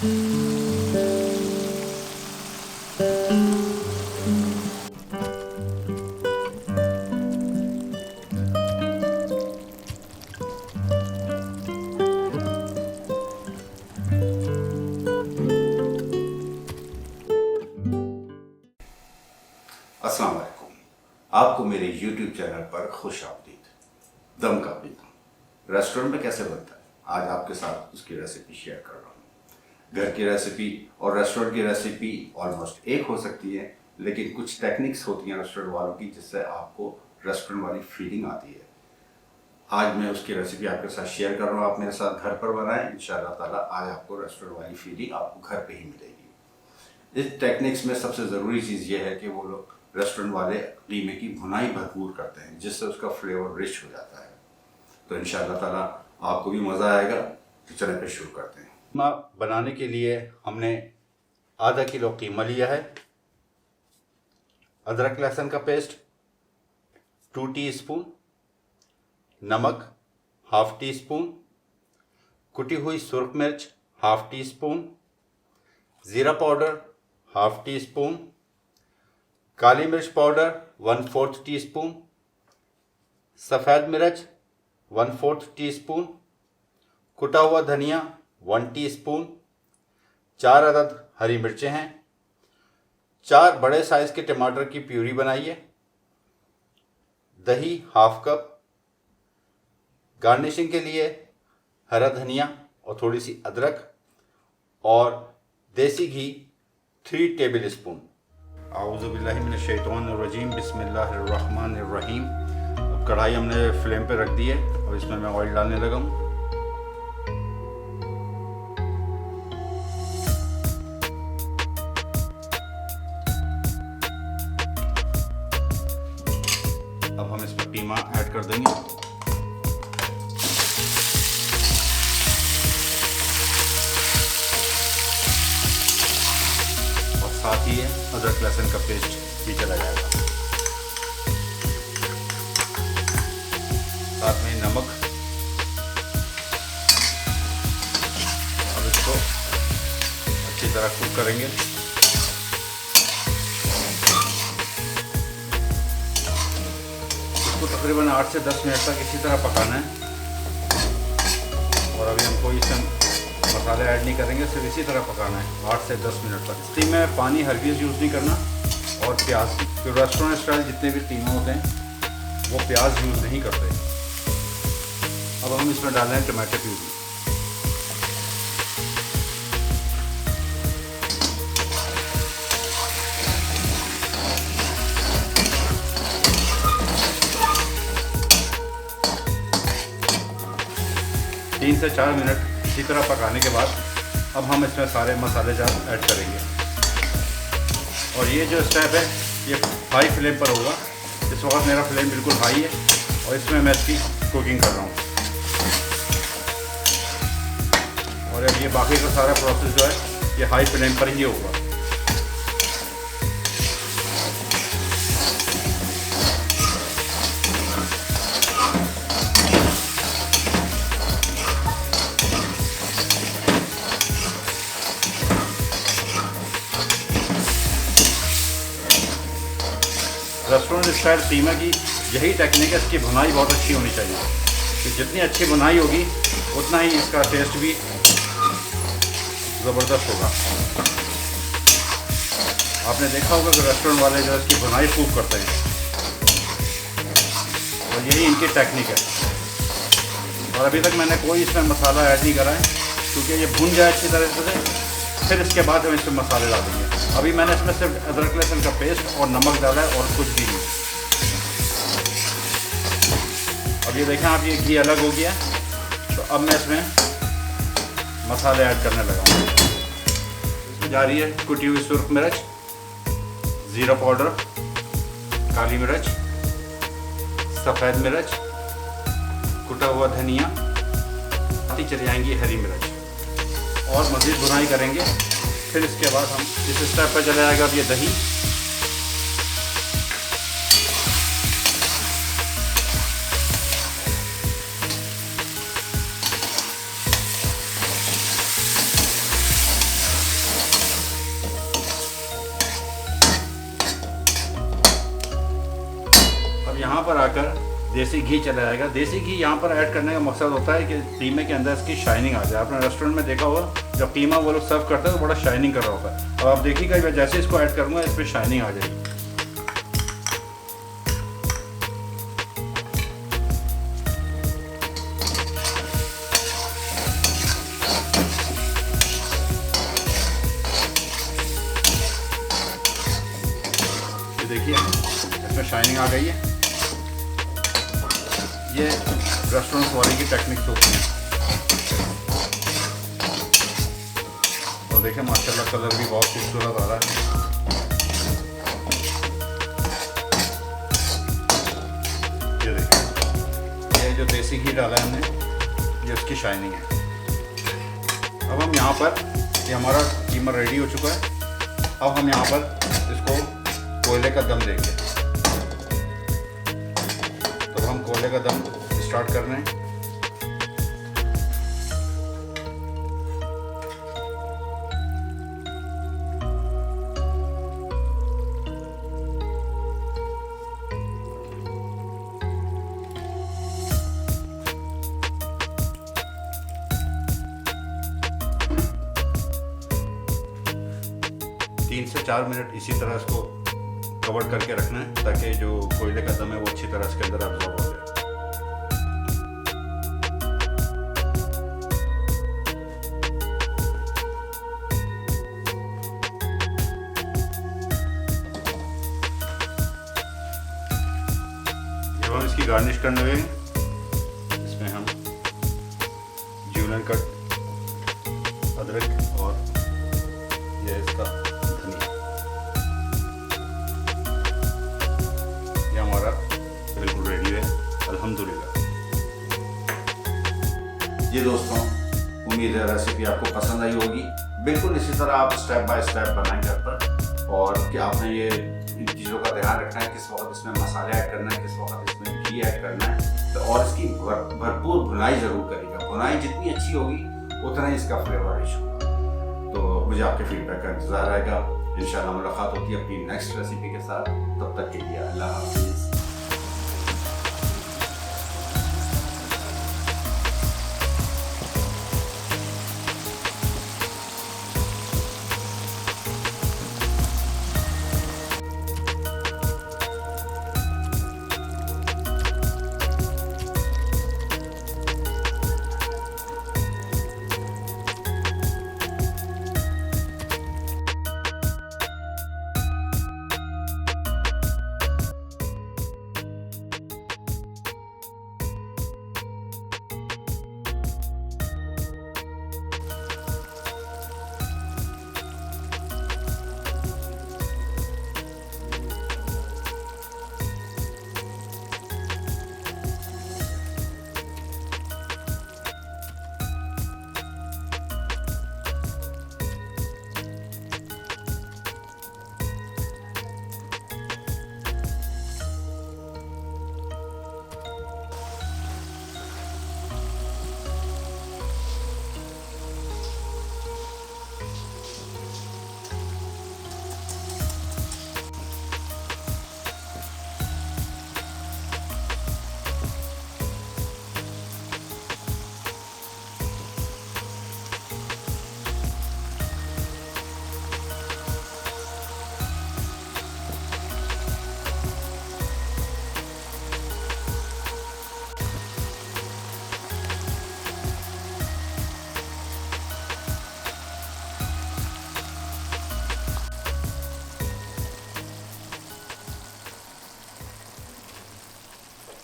अस्सलाम वालेकुम, आपको मेरे YouTube चैनल पर खुश आमदीद। दम का पीना रेस्टोरेंट में कैसे बनता है, आज आपके साथ उसकी रेसिपी शेयर कर रहा हूँ। घर की रेसिपी और रेस्टोरेंट की रेसिपी ऑलमोस्ट एक हो सकती है, लेकिन कुछ टेक्निक्स होती हैं रेस्टोरेंट वालों की जिससे आपको रेस्टोरेंट वाली फीलिंग आती है। आज मैं उसकी रेसिपी आपके साथ शेयर कर रहा हूँ। आप मेरे साथ घर पर बनाएं, इंशाअल्लाह ताला आज आपको रेस्टोरेंट वाली फीलिंग आपको घर पे ही मिलेगी। इस टेक्निक्स में सबसे ज़रूरी चीज़ ये है कि वो लोग रेस्टोरेंट वाले कीमे की भुनाई भरपूर करते हैं, जिससे उसका फ्लेवर रिच हो जाता है। तो इंशाअल्लाह ताला आपको भी मज़ा आएगा। तो चलें फिर शुरू करते हैं। कीमा बनाने के लिए हमने आधा किलो कीमा लिया है, अदरक लहसुन का पेस्ट 2 टीस्पून, नमक हाफ टी स्पून, कुटी हुई सुर्ख मिर्च हाफ टी स्पून, ज़ीरा पाउडर हाफ टी स्पून, काली मिर्च पाउडर 1/4 टीस्पून, सफ़ेद मिर्च 1/4 टीस्पून, कुटा हुआ धनिया 1 टीस्पून, 4 अदद हरी मिर्चें हैं, 4 बड़े साइज़ के टमाटर की प्यूरी बनाइए, दही हाफ कप, गार्निशिंग के लिए हरा धनिया और थोड़ी सी अदरक और देसी घी 3 टेबल स्पून। आऊज़ु बिल्लाहि मिनश शैतानिर रजीम, बिस्मिल्लाहिर्रहमानिर रहीम। अब कढ़ाई हमने फ्लेम पे रख दी है। अब इसमें मैं ऑयल डालने लगा हूँ। अब हम इसमें कीमा ऐड कर देंगे। साथ ही अदरक लहसुन का पेस्ट भी चला जाएगा। साथ में नमक। अब इसको अच्छी तरह कुक करेंगे। इसको तकरीबन 8 से 10 मिनट तक इसी तरह पकाना है। और अभी हम कोई इसमें मसाले ऐड नहीं करेंगे, सिर्फ इसी तरह पकाना है 8 से 10 मिनट तक। स्टीम में पानी हरगिज़ यूज़ नहीं करना। और प्याज, जो रेस्टोरेंट स्टाइल जितने भी कीमा होते हैं वो प्याज यूज़ नहीं करते। अब हम इसमें डाल रहे हैं टमाटर प्यूरी। तीन से 4 मिनट इसी तरह पकाने के बाद अब हम इसमें सारे मसाले जार ऐड करेंगे। और ये जो स्टेप है ये हाई फ्लेम पर होगा। इस वक्त मेरा फ्लेम बिल्कुल हाई है और इसमें मैं इसकी कुकिंग कर रहा हूँ। और अब ये बाकी का सारा प्रोसेस जो है ये हाई फ्लेम पर ही होगा। रेस्टोरेंट स्टाइल कीमा की यही टेक्निक है। इसकी भुनाई बहुत अच्छी होनी चाहिए, कि जितनी अच्छी भुनाई होगी उतना ही इसका टेस्ट भी ज़बरदस्त होगा। आपने देखा होगा कि रेस्टोरेंट वाले जो इसकी भुनाई खूब करते हैं और यही इनकी टेक्निक है। और अभी तक मैंने कोई इसमें मसाला ऐड नहीं करा है, क्योंकि ये भुन जाए अच्छी तरह से, फिर इसके बाद हम इसमें मसाले डालेंगे। अभी मैंने इसमें सिर्फ अदरक लहसुन का पेस्ट और नमक डाला है और कुछ भी नहीं। अब ये देखें आप, ये घी अलग हो गया। तो अब मैं इसमें मसाले ऐड करने लगा हूँ। इसमें जा रही है कुटी हुई सुर्ख मिर्च, ज़ीरा पाउडर, काली मिर्च, सफ़ेद मिर्च, कुटा हुआ धनिया, आती चली जाएंगी हरी मिर्च। और मज़ीद भुनाई करेंगे। फिर इसके बाद हम इस स्टेप पर चला जाएगा अब ये दही। पर आकर देसी घी चला जाएगा। देसी घी यहाँ पर ऐड करने का मकसद होता है कि कीमे के अंदर इसकी शाइनिंग आ जाए। आपने रेस्टोरेंट में देखा होगा जब कीमा वो लोग सर्व करते हैं तो बड़ा शाइनिंग कर रहा होता है। अब आप देखिएगा मैं जैसे इसको ऐड करूँगा इस पर शाइनिंग आ जाएगी। देखिए इसमें शाइनिंग आ गई है। ये रेस्टोरेंट वाले की टेक्निक्स होती हैं। और देखिए माशाल्लाह कलर भी बहुत खूबसूरत आ रहा है। ये देखिए ये जो देसी घी डाला है हमने ये उसकी शाइनिंग है। अब हम यहाँ पर ये हमारा कीमा रेडी हो चुका है। अब हम यहाँ पर इसको कोयले का दम देंगे। तो हम कोयले का दम स्टार्ट कर रहे हैं। तीन से 4 मिनट इसी तरह इसको कवर करके रखना है ताकि जो कोयले का दम है वो अच्छी तरह इसके अंदर एब्जॉर्ब हो जाए। जब हम इसकी गार्निश करने लगे इसमें हम ज्यूलन कट अदरक और यह इसका हमारा बिल्कुल रेडी है अल्हम्दुलिल्लाह। ये दोस्तों उम्मीद है रेसिपी आपको पसंद आई होगी। बिल्कुल इसी तरह आप स्टेप बाय स्टेप बनाएं घर पर। और क्या आपने ये इन चीज़ों का ध्यान रखना है किस वक्त इसमें मसाले ऐड करना है, किस वक्त इसमें घी ऐड करना है। तो और इसकी भरपूर भुनाई ज़रूर करिएगा। भुनाई जितनी अच्छी होगी उतना ही इसका फ्लेवर रिच होगा। तो मुझे आपके फीडबैक का इंतज़ार रहेगा। इंशाल्लाह मुलाकात होती है अपनी नेक्स्ट रेसिपी के साथ। तब तक के लिए अल्लाह हाफिज़।